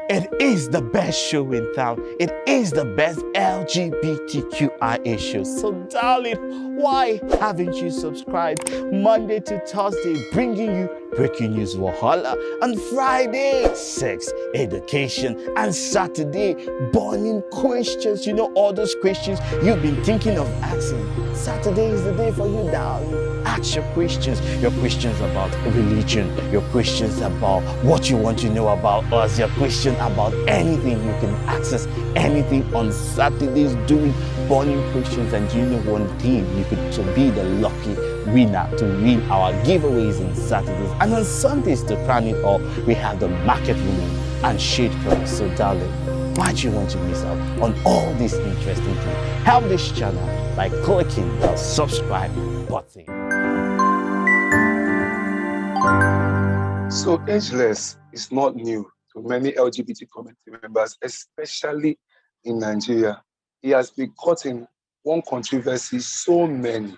It is the best show in town. It is the best LGBTQI issue. So darling, why haven't you subscribed? Monday to Thursday, bringing you breaking news Wahala. On Friday, sex, education. And Saturday, burning questions. You know, all those questions you've been thinking of asking. Saturday is the day for you, darling. Ask your questions about religion, your questions about what you want to know about us, your question about anything. You can access anything on Saturdays doing burning questions. And you know one thing, you could to be the lucky winner to win our giveaways on Saturdays. And on Sundays, to crown it all, we have the market woman and shade girls. So darling, why do you want to miss out on all these interesting things? Help this channel by clicking the subscribe button. So ageless is not new to many LGBT community members, especially in Nigeria. He has been caught in one controversy so many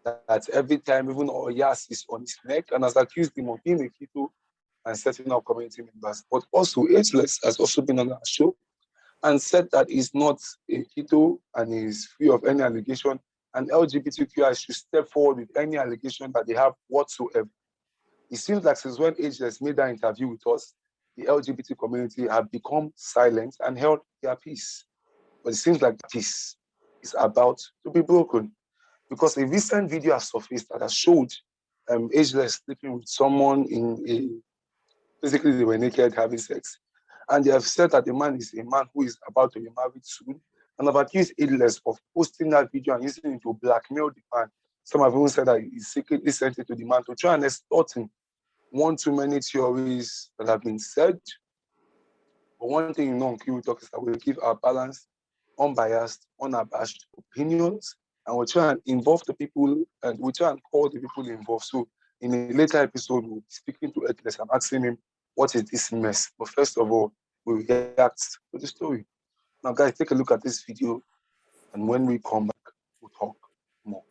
that every time even Oyas is on his neck and has accused him of being a keto and setting up community members. But also ageless has also been on our show and said that he's not a keto and is free of any allegation, and LGBTQI should step forward with any allegation that they have whatsoever. It seems like since when Ageless made that interview with us, the LGBT community have become silent and held their peace. But it seems like peace is about to be broken, because a recent video has surfaced that has showed Ageless sleeping with someone basically they were naked having sex. And they have said that the man is a man who is about to be married soon, and have accused Ageless of posting that video and using it to blackmail the man. Some have even said that he secretly sent it to the man to try and extort him. One too many theories that have been said. But one thing you know on Kiwi Talk is that we give our balanced, unbiased, unabashed opinions, and we try and involve the people, and we try and call the people involved. So in a later episode, we'll be speaking to Atlas and asking him, what is this mess? But first of all, we react to the story. Now, guys, take a look at this video, and when we come back, we'll talk more.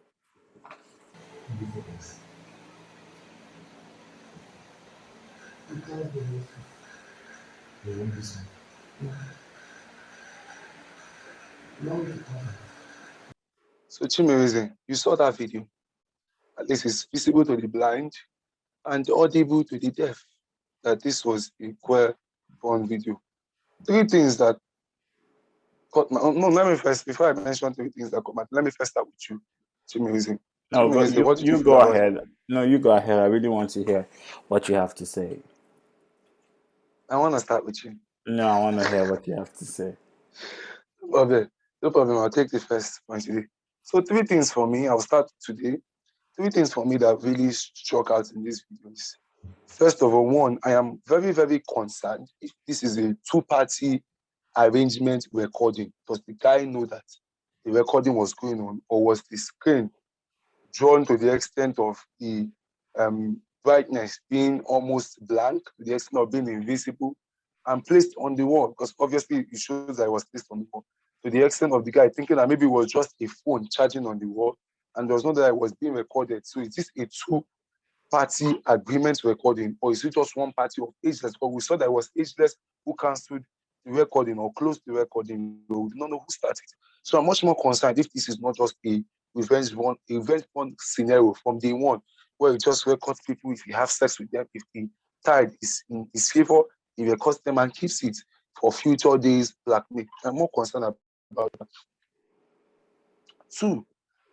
So, Chimerize, you saw that video. At least it's visible to the blind and audible to the deaf that this was a queer porn video. Three things that caught my... No, let me first, before I mention three things that caught my... Let me first start with you, Chimerize. No, Chimerize, you go ahead. No, you go ahead. I really want to hear what you have to say. I want to start with you. No, I want to hear what you have to say. No problem. I'll take the first point today. So three things for me. I'll start today. Three things for me that really struck out in this video is, first of all, one, I am very, very concerned if this is a two-party arrangement recording. Does the guy know that the recording was going on, or was the screen drawn to the extent of the brightness being almost blank, to the extent of being invisible, and placed on the wall? Because obviously it shows that it was placed on the wall, to the extent of the guy thinking that maybe it was just a phone charging on the wall, and there was no that it was being recorded. So is this a two-party agreement recording, or is it just one party of Ageless? But we saw that it was Ageless who cancelled the recording or closed the recording. We do not know who started. So I'm much more concerned if this is not just a revenge porn scenario from day one, where he just records people if he have sex with them, if the tide is in his favor, he records them and keeps it for future days blackmail. I'm more concerned about that. Two,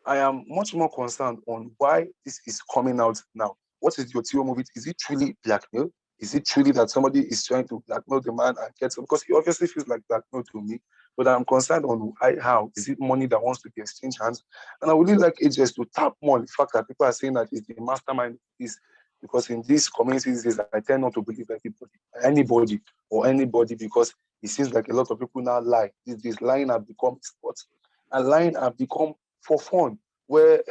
I am much more concerned on why this is coming out now. What is your theory of it? Is it truly blackmail? Is it truly that somebody is trying to blackmail the man and get some? Because he obviously feels like blackmail to me, but I'm concerned on how. Is it money that wants to be exchanged hands? And I would really like agents to tap more the fact that people are saying that it's the mastermind is, because in these communities, I tend not to believe anybody, because it seems like a lot of people now lie. This lying have become sports, and lying have become for fun, where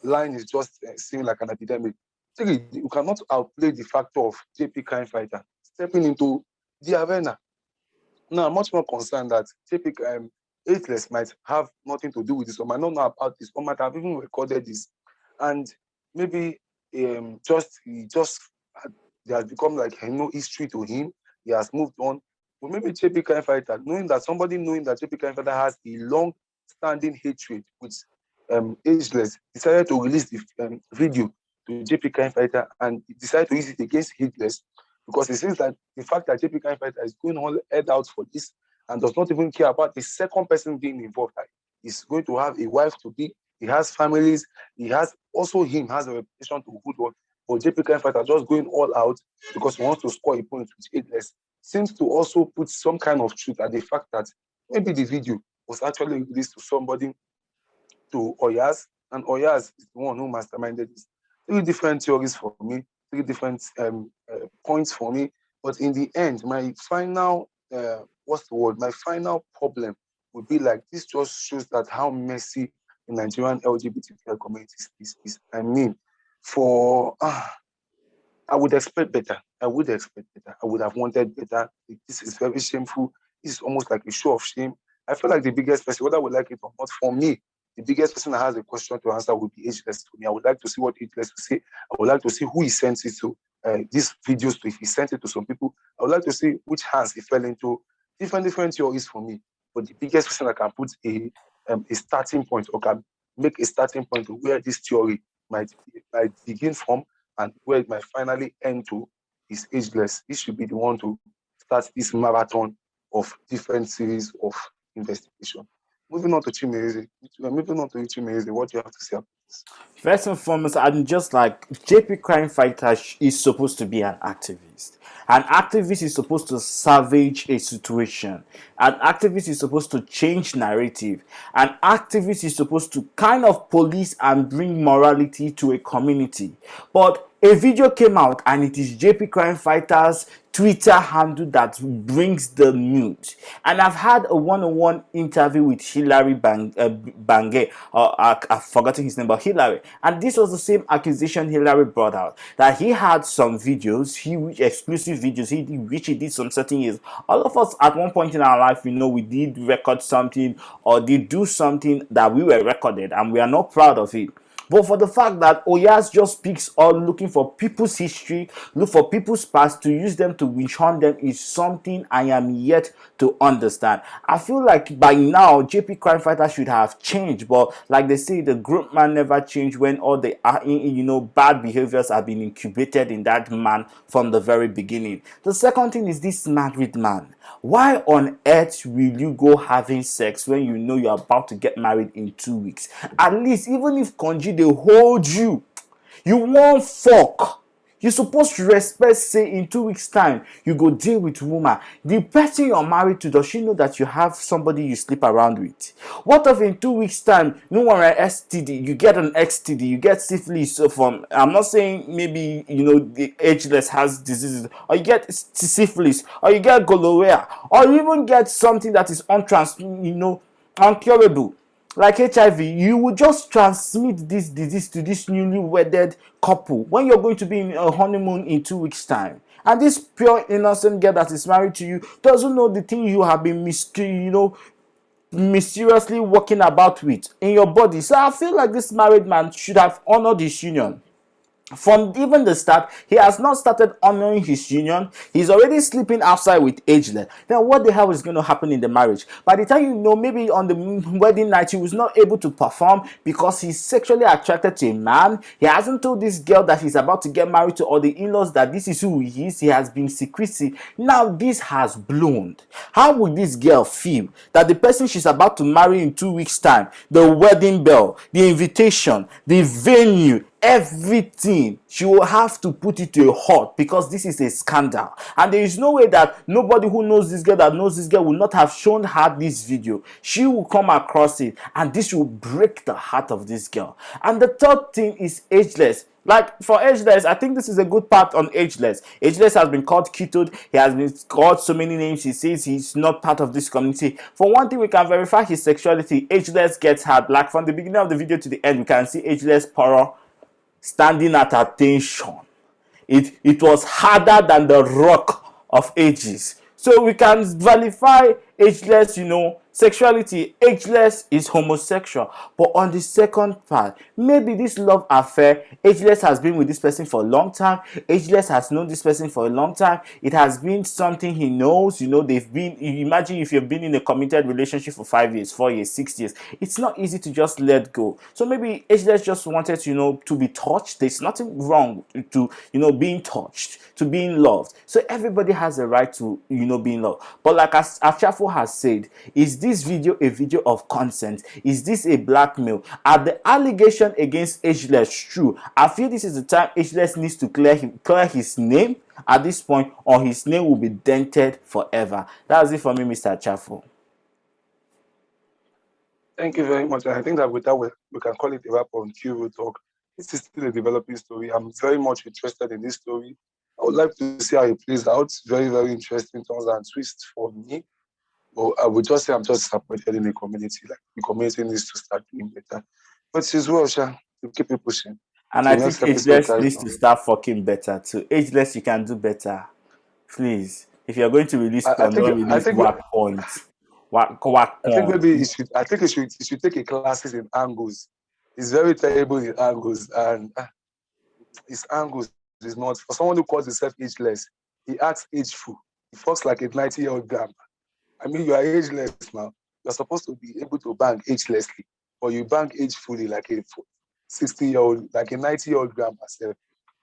lying is just seen like an epidemic. Three, you cannot outplay the factor of JP Crime Fighter stepping into the arena. Now, I'm much more concerned that JP Ageless might have nothing to do with this, or might not know about this, or might have even recorded this, and maybe there has become like history to him. He has moved on, But maybe JP Crime Fighter, knowing that JP Crime Fighter has a long-standing hatred with Ageless, decided to release the video to JP Crime Fighter, and he decided to use it against Ageless because he sees that the fact that JP Crime Fighter is going all head out for this and does not even care about the second person being involved. Like, he's going to have a wife to be, he has families, he has also has a reputation to good work. But JP Crime Fighter just going all out because he wants to score a point with Ageless seems to also put some kind of truth at the fact that maybe the video was actually released to somebody, to Oyas, and Oyas is the one who masterminded this. 3 different theories for me, 3 different points for me. But in the end, my final, my final problem would be like, this just shows that how messy the Nigerian LGBTQI community is. I mean, I would expect better. I would have wanted better. This is very shameful. This is almost like a show of shame. I feel like the biggest person, whether I would like it or not, for me, the biggest person that has a question to answer would be Ageless to me. I would like to see what Ageless will say. I would like to see who he sent it to, these videos to. If he sent it to some people, I would like to see which hands he fell into. Different theories for me. But the biggest person that can put a starting point, or can make a starting point to where this theory might begin from and where it might finally end to, is Ageless. He should be the one to start this marathon of different series of investigation. Moving on to Chimeze, what do you have to say about this? First and foremost, I'm just like, JP Crime Fighter is supposed to be an activist. An activist is supposed to salvage a situation. An activist is supposed to change narrative. An activist is supposed to kind of police and bring morality to a community. But a video came out and it is JP Crime Fighter's Twitter handle that brings the news. And I've had a one-on-one interview with Hilary Bangé, I've forgotten his name, but Hilary. And this was the same accusation Hilary brought out, that he had some videos, exclusive videos, which he did some certain years. All of us at one point in our life, we know we did record something or did do something that we were recorded, and we are not proud of it. But for the fact that Oyas just speaks on looking for people's history, look for people's past to use them to witch hunt them, is something I am yet to understand. I feel like by now JP Crime Fighter should have changed, but like they say, the group man never changed when all the bad behaviors have been incubated in that man from the very beginning. The second thing is this married man. Why on earth will you go having sex when you know you're about to get married in 2 weeks? At least, even if Konji they hold you, you won't fuck. You're supposed to respect, say in 2 weeks time you go deal with woman. The person you're married to, does she know that you have somebody you sleep around with? What if in 2 weeks time no one an STD, you get an XTD, you get syphilis? So from, I'm not saying maybe the ageless has diseases, or you get syphilis, or you get gonorrhea, or you even get something that is uncurable, like HIV. You will just transmit this disease to this newly wedded couple when you're going to be in a honeymoon in 2 weeks time. And this pure innocent girl that is married to you doesn't know the thing you have been mysteriously walking about with in your body. So I feel like this married man should have honored his union. From even the start, he has not started honoring his union. He's already sleeping outside with Ageless. Then what the hell is going to happen in the marriage? By the time you know, maybe on the wedding night, he was not able to perform because he's sexually attracted to a man. He hasn't told this girl that he's about to get married to, or the in-laws that this is who he is. He has been secrecy. Now this has blown. How would this girl feel that the person she's about to marry in 2 weeks time, the wedding bell, the invitation, the venue, everything, she will have to put it to a halt because this is a scandal, and there is no way that nobody who knows this girl will not have shown her this video. She will come across it, and this will break the heart of this girl. And the third thing is Ageless. Like for Ageless, I think this is a good part on Ageless. Ageless has been called ketoed. He has been called so many names. He says he's not part of this community. For one thing, we can verify his sexuality. Ageless gets hard. Like from the beginning of the video to the end, we can see Ageless Poro standing at attention. It was harder than the rock of ages. So we can verify ageless, sexuality, ageless is homosexual. But on the second part, maybe this love affair, ageless has been with this person for a long time, ageless has known this person for a long time, it has been something he knows. They've been, imagine if you've been in a committed relationship for 5 years, 4 years, 6 years, it's not easy to just let go. So maybe ageless just wanted, to be touched. There's nothing wrong to, being touched, to being loved. So everybody has a right to, being loved. But like as Achafo has said, is this video a video of consent? Is this a blackmail? Are the allegation against ageless true? I feel this is the time ageless needs to clear his name at this point, or his name will be dented forever. That's it for me, Mr. Achafo. Thank you very much. I think that with that, we can call it a wrap on Q Talk. This is still a developing story. I'm very much interested in this story. I would like to see how it plays out. Very, very interesting turns and twists for me. But I would just say I'm just disappointed in the community. Like, the community needs to start doing better. But it's well, Sha, to keep it pushing. And So I think next episode, ageless guys. needs to start fucking better too. Ageless, you can do better. Please. If you're going to release porn, don't release whack points. Whack porn. Maybe it should. I think it should take a classes in angles. It's very terrible in angles, and his angles is not for someone who calls himself ageless. He acts ageful. He fucks like a 90-year-old grandma. I mean, you are ageless now. You're supposed to be able to bang agelessly, or you bang agefully like a 60-year-old, like a 90-year-old grandma,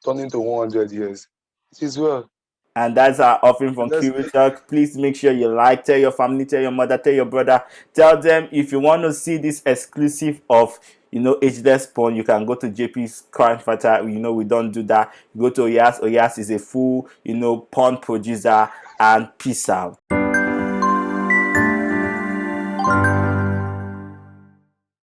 turning to 100 years. It is well. And that's our offering from Curious Talk. Please make sure you like, tell your family, tell your mother, tell your brother, tell them if you want to see this exclusive of ageless porn, you can go to JP's Crime Fighter. We don't do that. Go to Oyas. Oyas is a full porn producer. And peace out.